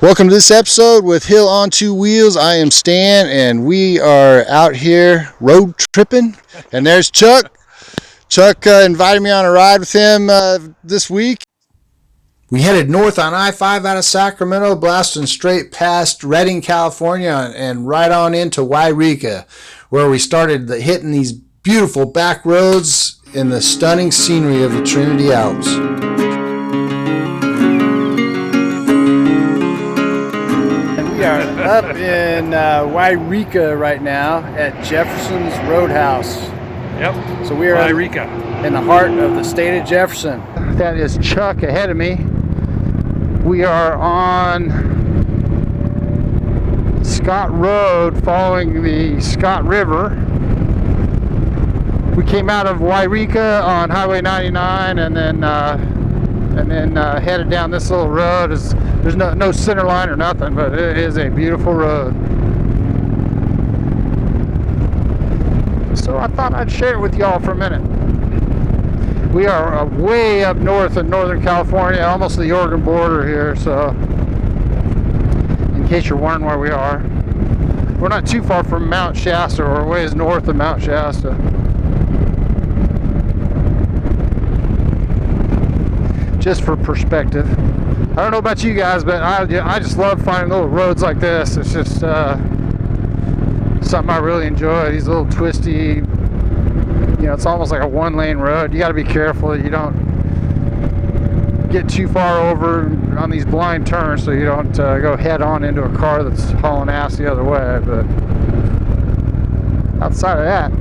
Welcome to this episode with Hill on Two Wheels. I am Stan, and we are out here road tripping. And there's Chuck. Chuck invited me on a ride with him this week. We headed north on I-5 out of Sacramento, blasting straight past Redding, California, and right on into Yreka, where we started hitting these beautiful back roads in the stunning scenery of the Trinity Alps. We are up in Yreka right now at Jefferson's Roadhouse. Yep. So we are Yreka in the heart of the state of Jefferson. That is Chuck ahead of me. We are on Scott Road following the Scott River. We came out of Yreka on Highway 99 and then headed down this little road. There's no center line or nothing, but it is a beautiful road. So I thought I'd share it with y'all for a minute. We are way up north in Northern California, almost the Oregon border here, so in case you're wondering where we are. We're not too far from Mount Shasta, or ways north of Mount Shasta. Just for perspective. I don't know about you guys, but I just love finding little roads like this. It's just something I really enjoy. These little twisty, it's almost like a one-lane road. You got to be careful that you don't get too far over on these blind turns, so you don't go head-on into a car that's hauling ass the other way. But outside of that,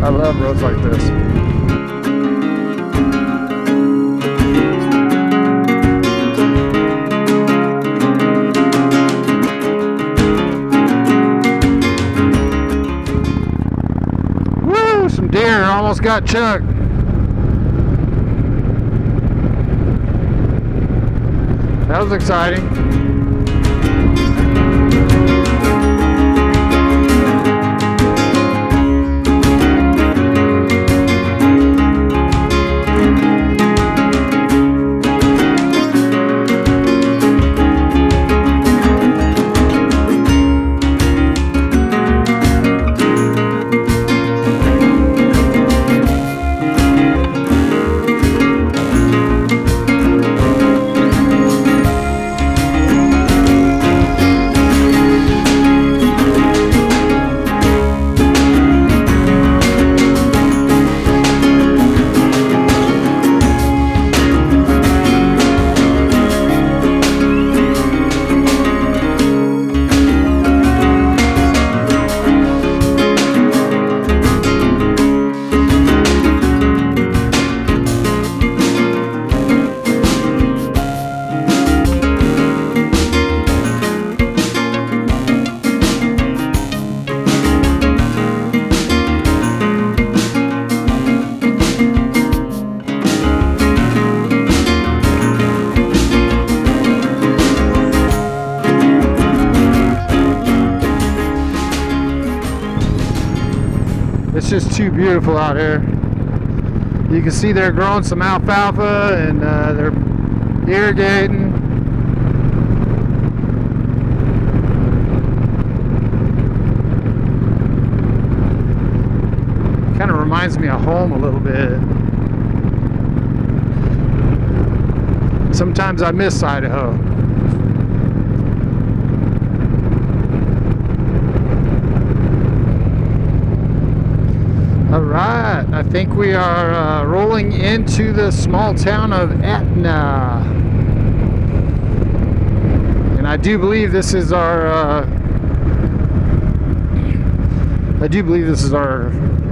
I love roads like this. Some deer, almost got Chuck. That was exciting. It's just too beautiful out here. You can see they're growing some alfalfa and they're irrigating. Kind of reminds me of home a little bit. Sometimes I miss Idaho. Alright, I think we are rolling into the small town of Etna. And I do believe this is our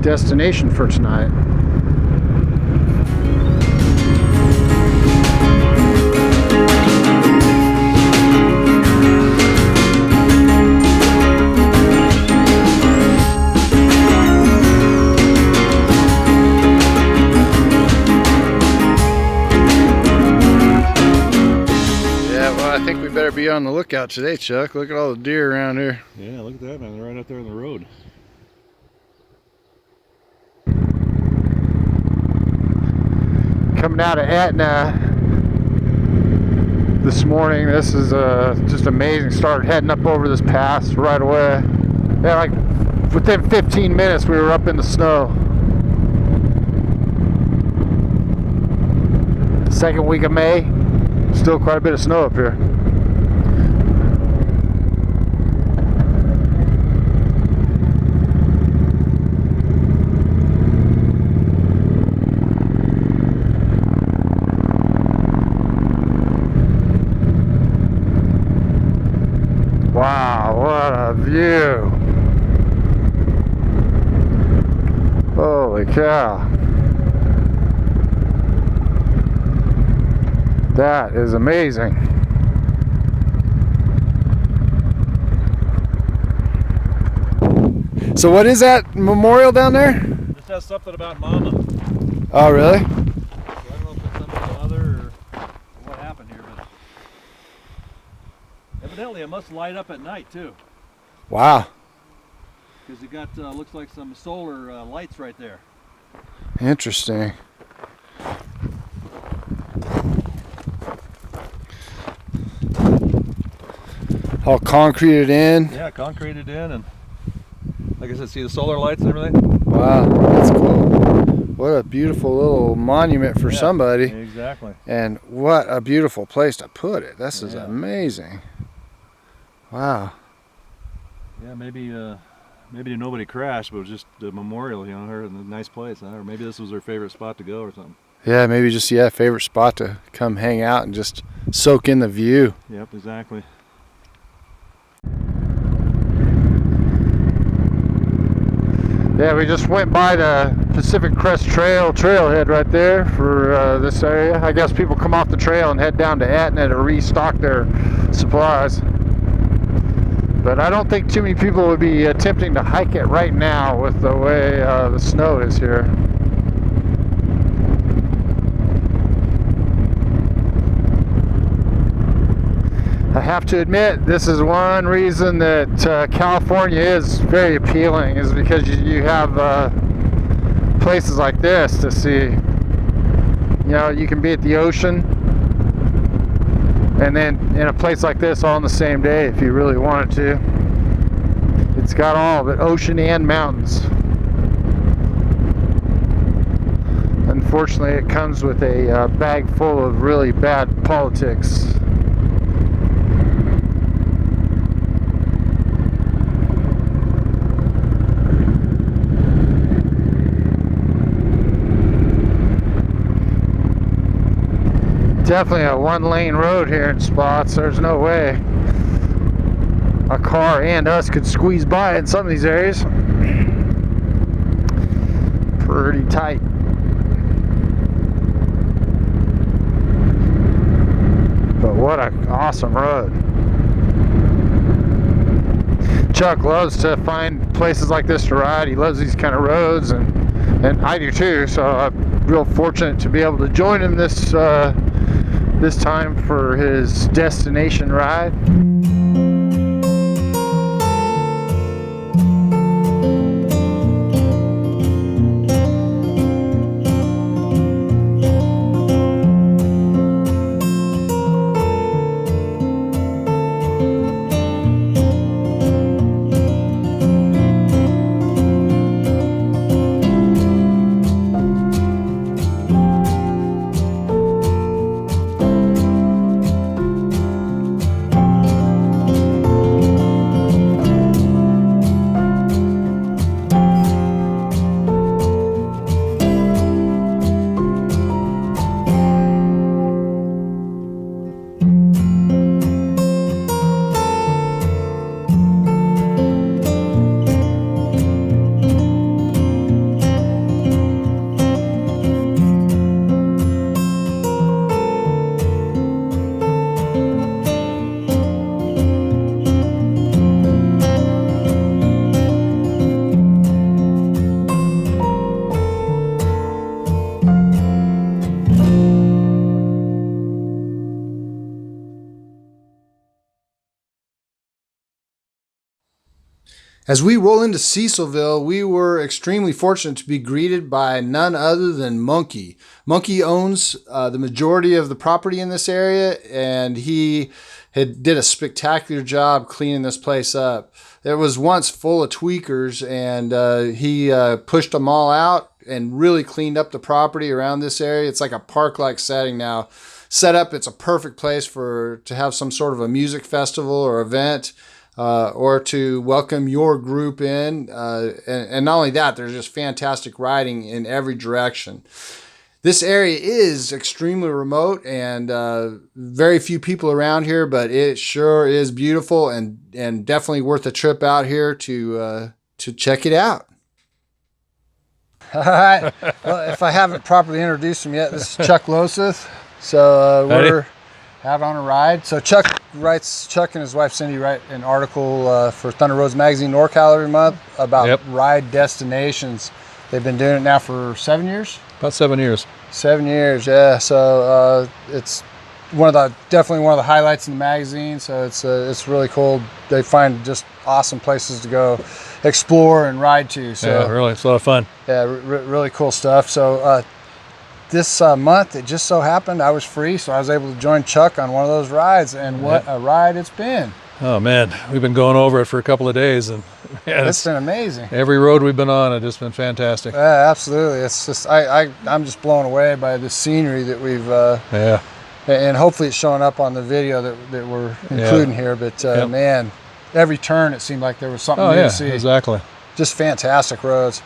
destination for tonight. I think we better be on the lookout today, Chuck. Look at all the deer around here. Yeah, look at that, man. They're right up there on the road. Coming out of Etna, this morning. This is just amazing. Started heading up over this pass right away. Yeah, like within 15 minutes we were up in the snow. Second week of May, still quite a bit of snow up here. Wow, what a view. Holy cow. That is amazing. So what is that memorial down there? Just has something about Mama. Oh, really? So I don't know if it's something other or what happened here, but evidently it must light up at night too. Wow. Because you got looks like some solar lights right there. Interesting. All concreted in. Yeah, concreted in, and like I said, see the solar lights and everything? Wow, that's cool. What a beautiful little monument for somebody. Exactly. And what a beautiful place to put it. This is Yeah. amazing. Wow. Yeah, maybe nobody crashed, but it was just a memorial, you know, her in a nice place, huh? Or maybe this was her favorite spot to go or something. Yeah, maybe just, favorite spot to come hang out and just soak in the view. Yep, exactly. Yeah, we just went by the Pacific Crest trailhead right there for this area. I guess people come off the trail and head down to Etna to restock their supplies. But I don't think too many people would be attempting to hike it right now with the way the snow is here. I have to admit, this is one reason that California is very appealing, is because you have places like this to see. You know, you can be at the ocean and then in a place like this all in the same day if you really wanted to. It's got all of it, ocean and mountains. Unfortunately, it comes with a bag full of really bad politics. Definitely a one-lane road here in spots. There's no way a car and us could squeeze by in some of these areas. Pretty tight. But what an awesome road. Chuck loves to find places like this to ride. He loves these kind of roads, and I do too. So I'm real fortunate to be able to join him this time for his destination ride. As we roll into Cecilville, we were extremely fortunate to be greeted by none other than Monkey. Monkey owns the majority of the property in this area, and he did a spectacular job cleaning this place up. It was once full of tweakers, and he pushed them all out and really cleaned up the property around this area. It's like a park-like setting now. Set up, it's a perfect place to have some sort of a music festival or event. Or to welcome your group in. And not only that, there's just fantastic riding in every direction. This area is extremely remote and very few people around here, but it sure is beautiful and definitely worth a trip out here to check it out. All right. Well, if I haven't properly introduced him yet, this is Chuck Loseth. So we're out on a ride. So Chuck and his wife Cindy write an article for Thunder Roads Magazine NorCal every month about ride destinations. They've been doing it now for 7 years? About 7 years. 7 years, yeah. So it's definitely one of the highlights in the magazine. So it's really cool. They find just awesome places to go explore and ride to. So yeah, really, it's a lot of fun. Yeah, really cool stuff. So this month, it just so happened I was free, so I was able to join Chuck on one of those rides, and what a ride it's been. Oh man, we've been going over it for a couple of days, and man, it's been amazing. Every road we've been on, it's just been fantastic. Yeah, absolutely. It's just I'm just blown away by the scenery that we've and hopefully it's showing up on the video that we're including here. But man, every turn it seemed like there was something new to see. Exactly. Just fantastic roads.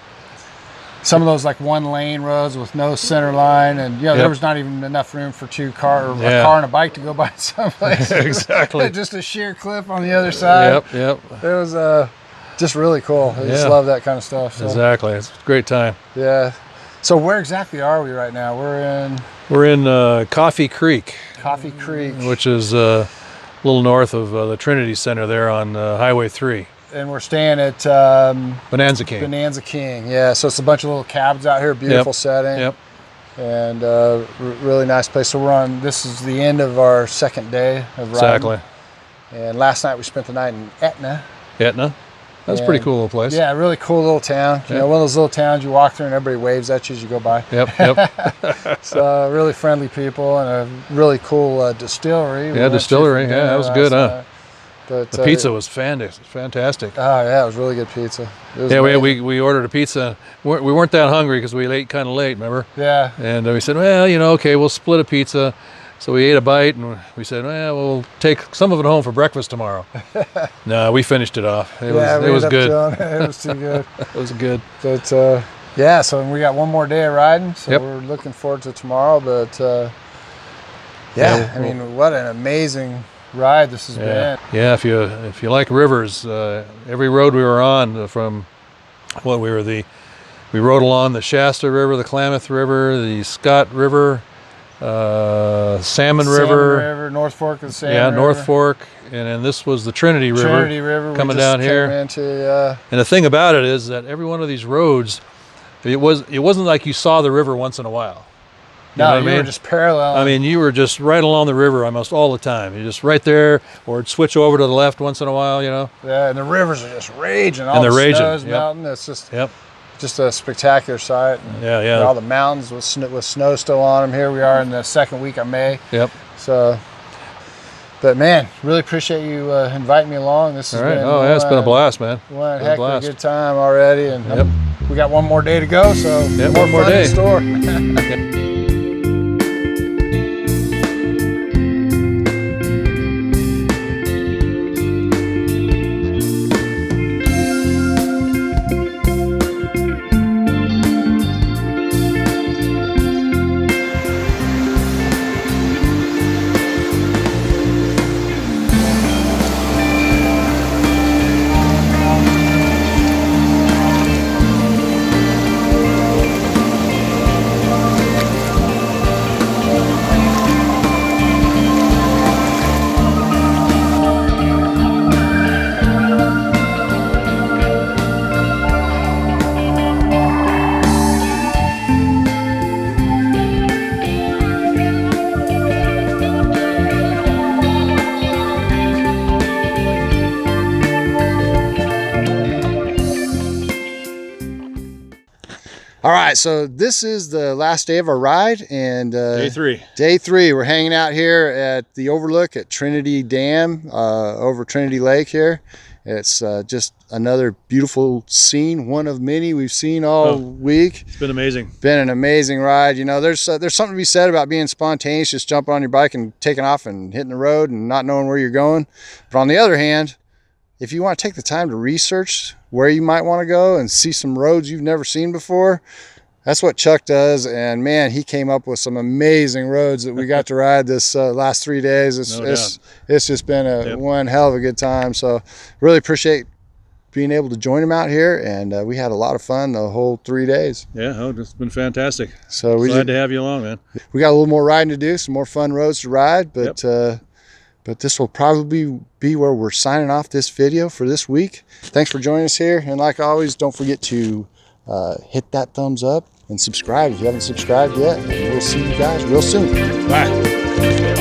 Some of those like one lane roads with no center line, and there was not even enough room for a car and a bike to go by someplace. Exactly. Just a sheer cliff on the other side. Yep. It was just really cool. I just love that kind of stuff. So. Exactly. It's a great time. Yeah. So where exactly are we right now? We're in Coffee Creek. Coffee Creek. Which is a little north of the Trinity Center there on Highway 3. And we're staying at Bonanza King. Bonanza King, yeah. So it's a bunch of little cabins out here, beautiful setting. Yep. And really nice place. So this is the end of our second day of riding. Exactly. And last night we spent the night in Etna. That's a pretty cool little place. Yeah, really cool little town. You know, one of those little towns you walk through and everybody waves at you as you go by. Yep. So really friendly people and a really cool distillery. Distillery. Yeah, that was good, huh? But, the pizza was fantastic. Oh yeah, it was really good pizza. We ordered a pizza. We weren't that hungry because we ate kind of late, remember? Yeah. And we said, well, okay, we'll split a pizza. So we ate a bite and we said, well, we'll take some of it home for breakfast tomorrow. No, we finished it off. It was good. It was too good. It was good. But so we got one more day of riding, so we're looking forward to tomorrow. But I mean, what an amazing ride this has been. Yeah, if you like rivers, every road we were on we rode along the Shasta River, the Klamath River, the Scott River, Salmon River, North Fork of the Salmon River. North Fork, and then this was the Trinity River coming down here. And the thing about it is that every one of these roads, it wasn't like you saw the river once in a while. You were just parallel. I mean, you were just right along the river almost all the time. You're just right there, or switch over to the left once in a while, Yeah, and the rivers are just raging. All the snow's melting. It's just a spectacular sight. And all the mountains with snow still on them. Here we are in the second week of May. Yep. So, but man, really appreciate you inviting me along. This has been it's been a blast, man. One heck of a good time already, and we got one more day to go. So one more day in store. right, so this is the last day of our ride, and Day 3. Day 3. We're hanging out here at the overlook at Trinity Dam over Trinity Lake here. It's just another beautiful scene, one of many we've seen all week. It's been amazing. Been an amazing ride. You know, there's something to be said about being spontaneous, just jumping on your bike and taking off and hitting the road and not knowing where you're going. But on the other hand, if you want to take the time to research where you might want to go and see some roads you've never seen before, that's what Chuck does. And man, he came up with some amazing roads that we got to ride this last 3 days. It's just been a one hell of a good time. So really appreciate being able to join him out here, and we had a lot of fun the whole 3 days. Yeah, it's been fantastic. So glad to have you along, man. We got a little more riding to do, some more fun roads to ride, but this will probably be where we're signing off this video for this week. Thanks for joining us here, and like always, don't forget to hit that thumbs up and subscribe if you haven't subscribed yet, and we'll see you guys real soon. Bye.